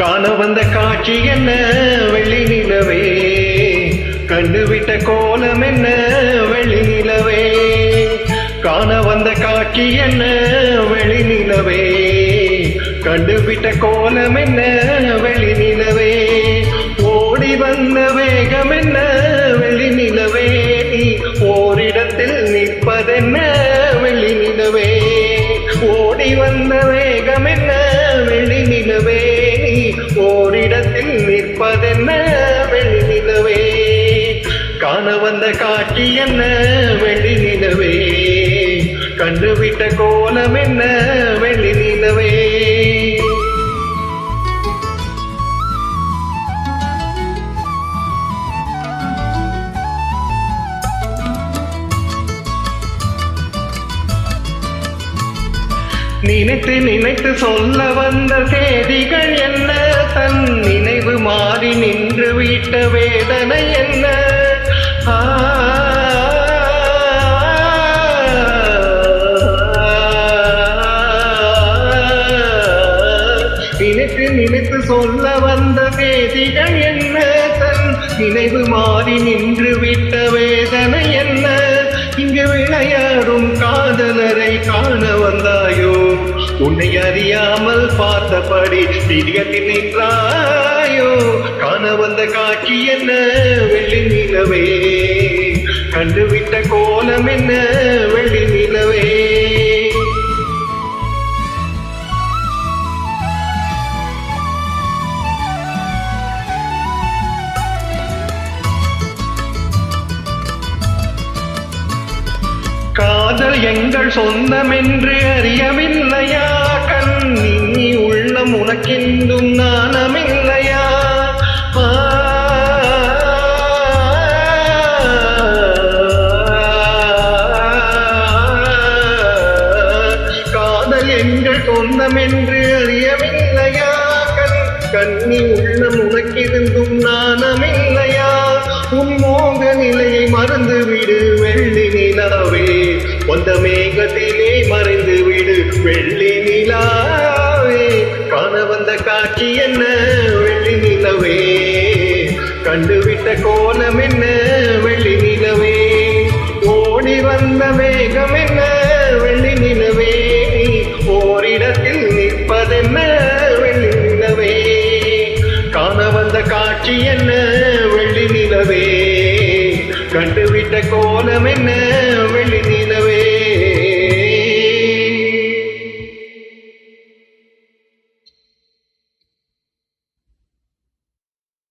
காண வந்த காட்சி என்ன வெள்ளி நிலவே, கண்டுவிட்ட கோலம் என்ன வெள்ளி நிலவே. காண வந்த காட்சி என்ன வெளி நிலவே, கண்டுவிட்ட கோலம் என்ன வெளி நிலவே. ஓடி வந்த வேகம் என்ன வெளி நிலவே, நீ ஓரிடத்தில் நிற்பதென்ன வெளி நிலவே. ஓடி வந்த வேகம் என்ன வெளி நிலவே, நீ ஓரிடத்தில் நிற்பதென்ன வெளி நிலவே. காண வந்த காட்சி என்ன வெளி நிலவே, கண்டுவிட்ட கோலம் என்ன வெளி நிலவே. நினைத்து நினைத்து சொல்ல வந்த செய்திகள் என்ன, தன் நினைவு மாறி நின்று விட்ட வேதனை என்ன. நினைத்து நினைத்து சொல்ல வந்த செய்திகள் என்ன, தன் நினைவு மாறி நின்று விட்ட வேதனை என்ன. இங்கு விளையாடும் காதலரை காண வந்தாயோ, உன்னை அறியாமல் பார்த்தபடி திரியத்தில் நின்றாயோ. காண வந்த காட்சி என்ன வெள்ளி நிலவே, கண்டுவிட்ட கோலம் என்ன வெள்ளி நிலவே. காதல் எங்கள் சொந்தம் என்று அறியவில்லையா, கண்ணி உள்ளம் உனக்கென்றும் நாணமில்லையா. காதல் எங்கள் சொந்தம் என்று அறியவில்லையா, கண்ணி உள்ளம் உனக்கிருந்தும் நாணமில்லையா. உன் மோக நிலையை மறந்து விடு வெள்ளி நிலாவே, வந்த மேகத்திலே மறைந்து விடு வெள்ளி நிலாவே. காண வந்த காட்சி என்ன வெள்ளி நிலவே, கண்டுவிட்ட கோலம் என்ன வெள்ளி நிலவே. ஓடி வந்த வேகம் என்ன வெள்ளி நிலவே, ஓரிடத்தில் நிற்பதென்ன வெள்ளி நிலவே. காண வந்த காட்சி என்ன வெள்ளி நிலவே, கண்டுவிட்ட கோலம் என்ன